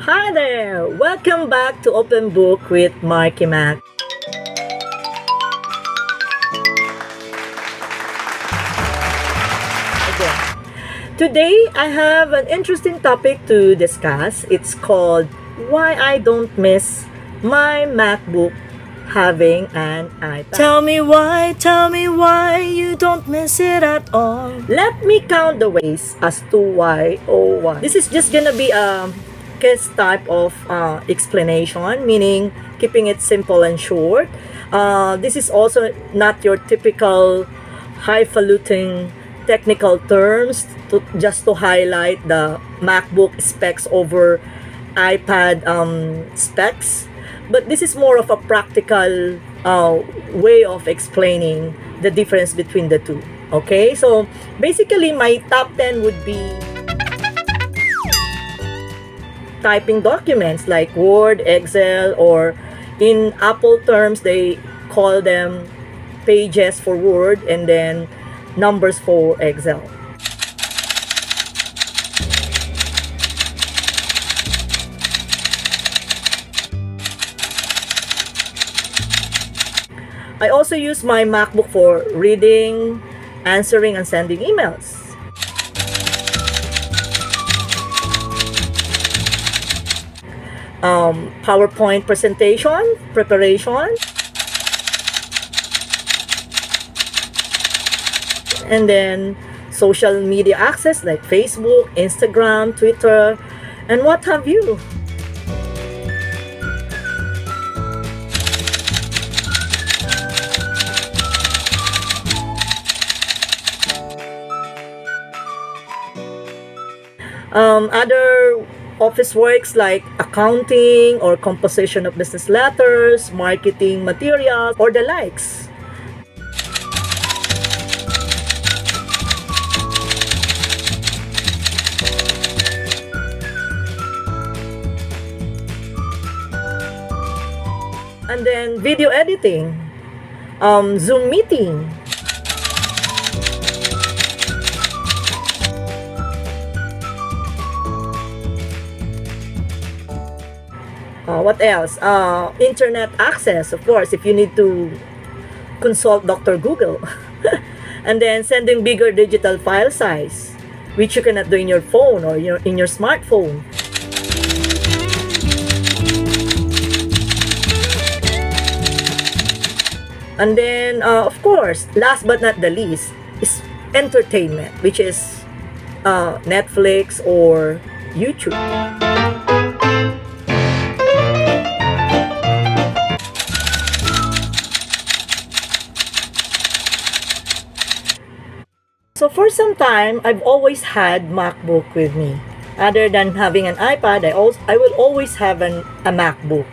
Hi there! Welcome back to Open Book with Marky Mac. Again. Today, I have an interesting topic to discuss. It's called Why I Don't Miss My MacBook Having an iPad. Tell me why you don't miss it at all. Let me count the ways as to why or why. This is just gonna be a case type of explanation, meaning keeping it simple and short. This is also not your typical highfalutin technical terms just to highlight the MacBook specs over iPad specs, but this is more of a practical way of explaining the difference between the two. Okay, so basically my top 10 would be typing documents like Word, Excel, or in Apple terms, they call them pages for Word and then numbers for Excel. I also use my MacBook for reading, answering, and sending emails. PowerPoint presentation, preparation, and then social media access like Facebook, Instagram, Twitter, and what have you. Other office works like accounting or composition of business letters, marketing materials, or the likes. And then video editing, Zoom meeting, what else? Internet access, of course, if you need to consult Dr. Google. And then sending bigger digital file size, which you cannot do in your phone or in your smartphone. And then, of course, last but not the least, is entertainment, which is Netflix or YouTube. So for some time, I've always had MacBook with me. Other than having an iPad, I will always have a MacBook,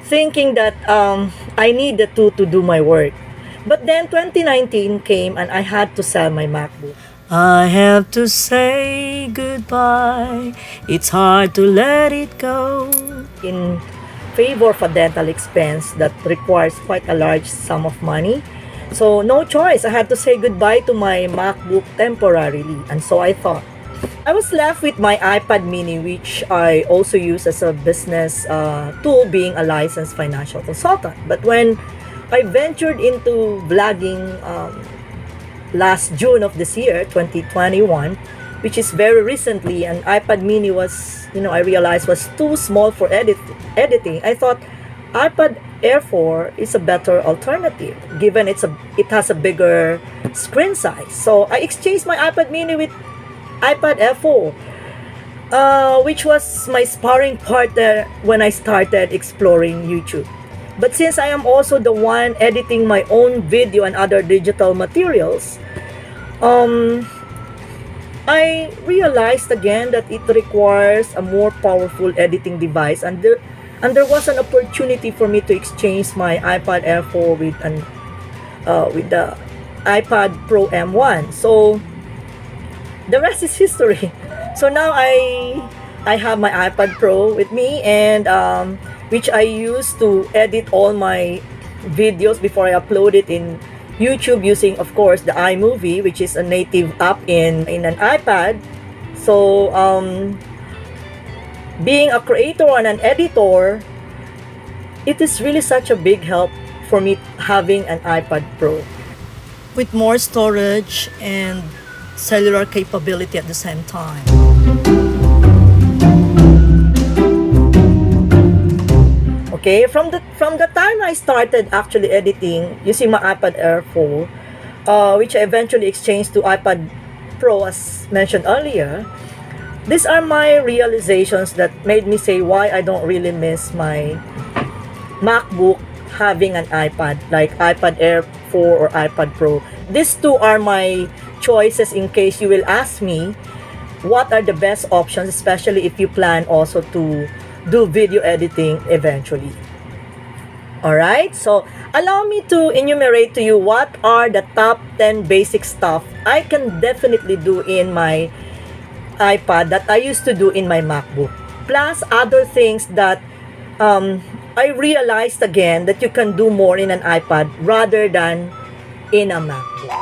thinking that I need the two to do my work. But then 2019 came and I had to sell my MacBook. I have to say goodbye. It's hard to let it go. In favor of a dental expense that requires quite a large sum of money. So no choice, I had to say goodbye to my MacBook temporarily. And so I thought, I was left with my iPad mini, which I also use as a business tool, being a licensed financial consultant. But when I ventured into vlogging last June of this year, 2021, which is very recently, an iPad mini was, I realized was too small for editing. I thought iPad Air 4 is a better alternative, given it has a bigger screen size. So I exchanged my iPad mini with iPad Air 4, which was my sparring partner when I started exploring YouTube. But since I am also the one editing my own video and other digital materials, I realized again that it requires a more powerful editing device, and there was an opportunity for me to exchange my iPad Air 4 with the iPad Pro M1. So the rest is history. So now I have my iPad Pro with me, and which I use to edit all my videos before I upload it in YouTube using, of course, the iMovie, which is a native app in an iPad. So being a creator and an editor, it is really such a big help for me having an iPad Pro with more storage and cellular capability at the same time. Okay, from the time I started actually editing using my iPad Air 4, which I eventually exchanged to iPad Pro as mentioned earlier, these are my realizations that made me say why I don't really miss my MacBook having an iPad like iPad Air 4 or iPad Pro. These two are my choices in case you will ask me what are the best options, especially if you plan also to do video editing eventually. Alright, so allow me to enumerate to you what are the top 10 basic stuff I can definitely do in my iPad that I used to do in my MacBook. Plus other things that I realized again that you can do more in an iPad rather than in a MacBook.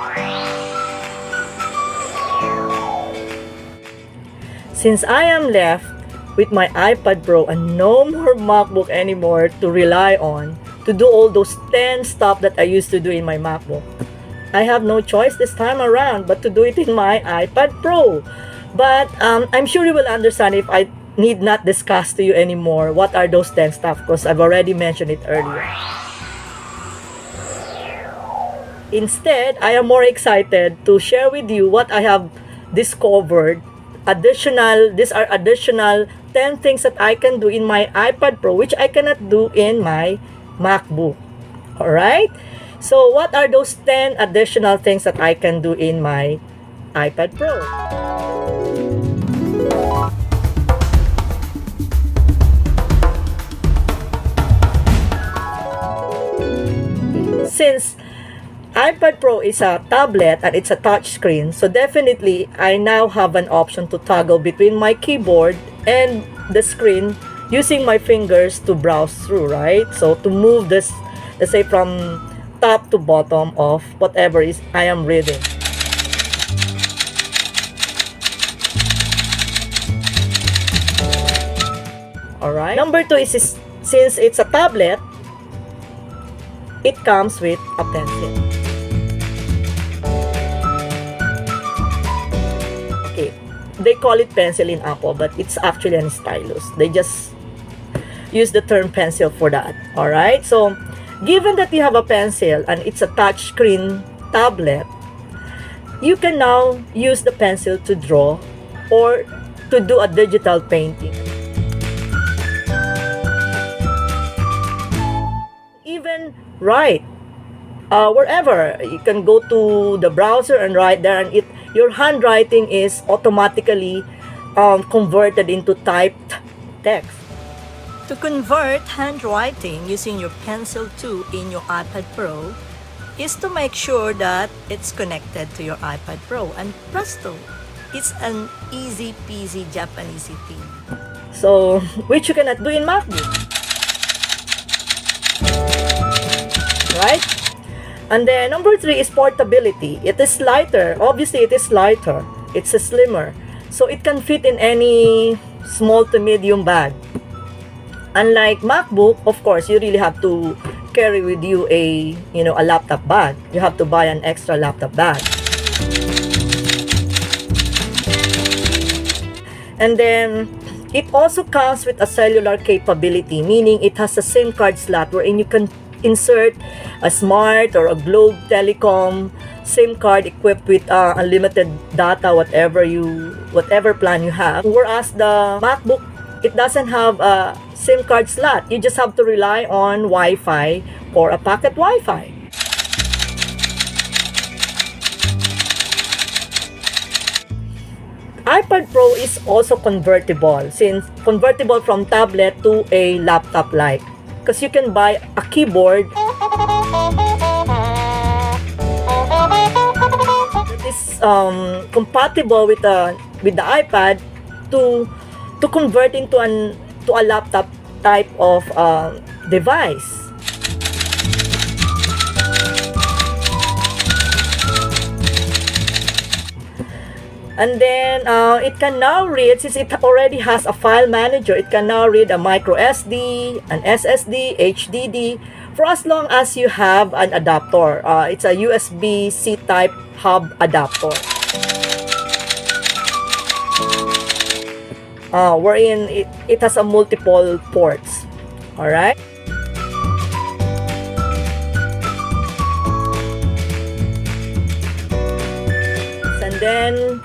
Since I am left with my iPad Pro and no more MacBook anymore to rely on to do all those 10 stuff that I used to do in my MacBook, I have no choice this time around but to do it in my iPad Pro. But I'm sure you will understand if I need not discuss to you anymore what are those 10 stuff because I've already mentioned it earlier. Instead, I am more excited to share with you what I have discovered. These are additional 10 things that I can do in my iPad Pro which I cannot do in my MacBook. Alright? So what are those 10 additional things that I can do in my iPad Pro? Since iPad Pro is a tablet and it's a touch screen, so definitely I now have an option to toggle between my keyboard and the screen using my fingers to browse through, right? So to move this, let's say from top to bottom of whatever is I am reading. Alright. Number 2 is since it's a tablet, it comes with a pencil. Okay, they call it pencil in Apple, but it's actually a stylus. They just use the term pencil for that. Alright, so given that you have a pencil and it's a touchscreen tablet, you can now use the pencil to draw or to do a digital painting. Even write wherever. You can go to the browser and write there, and your handwriting is automatically converted into typed text. To convert handwriting using your Pencil 2 in your iPad Pro is to make sure that it's connected to your iPad Pro, and presto, it's an easy peasy Japanese thing. So, which you cannot do in MacBook. Right? And then number 3 is portability. It is lighter. Obviously, it is lighter. It's a slimmer. So it can fit in any small to medium bag. Unlike MacBook, of course, you really have to carry with you a laptop bag. You have to buy an extra laptop bag. And then it also comes with a cellular capability, meaning it has a SIM card slot wherein you can insert a Smart or a Globe Telecom SIM card equipped with unlimited data, whatever plan you have. Whereas the MacBook, it doesn't have a SIM card slot. You just have to rely on Wi-Fi or a pocket Wi-Fi. iPad Pro is also convertible, since convertible from tablet to a laptop-like. Because you can buy a keyboard that is compatible with the iPad to convert into a laptop type of device. And then it can now read, since it already has a file manager, it can now read a micro SD, an SSD, HDD, for as long as you have an adapter. It's a USB-C type hub adapter. Wherein it has a multiple ports. Alright? And then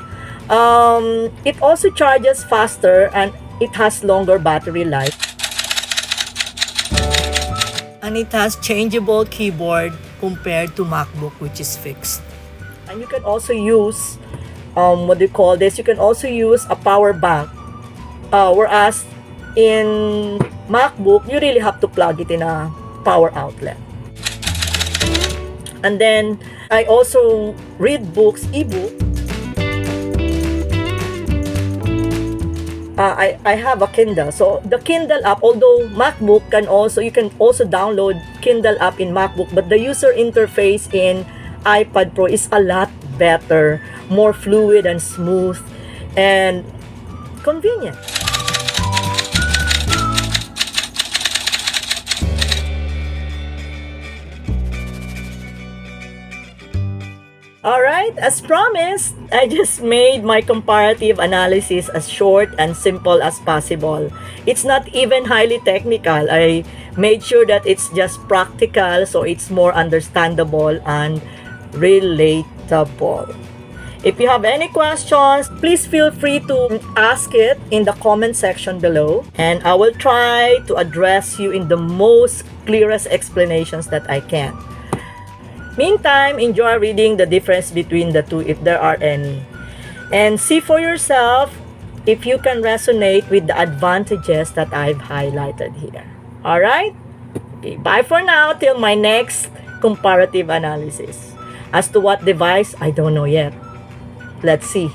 it also charges faster and it has longer battery life. And it has changeable keyboard compared to MacBook, which is fixed. And you can also use, what do you call this? You can also use a power bank. Whereas in MacBook, you really have to plug it in a power outlet. And then I also read books, ebook. I have a Kindle. So the Kindle app, although MacBook you can also download Kindle app in MacBook, but the user interface in iPad Pro is a lot better, more fluid and smooth and convenient. Alright, as promised, I just made my comparative analysis as short and simple as possible. It's not even highly technical. I made sure that it's just practical, so it's more understandable and relatable. If you have any questions, please feel free to ask it in the comment section below, and I will try to address you in the most clearest explanations that I can. Meantime, enjoy reading the difference between the two if there are any. And see for yourself if you can resonate with the advantages that I've highlighted here. Alright? Okay, bye for now till my next comparative analysis. As to what device, I don't know yet. Let's see.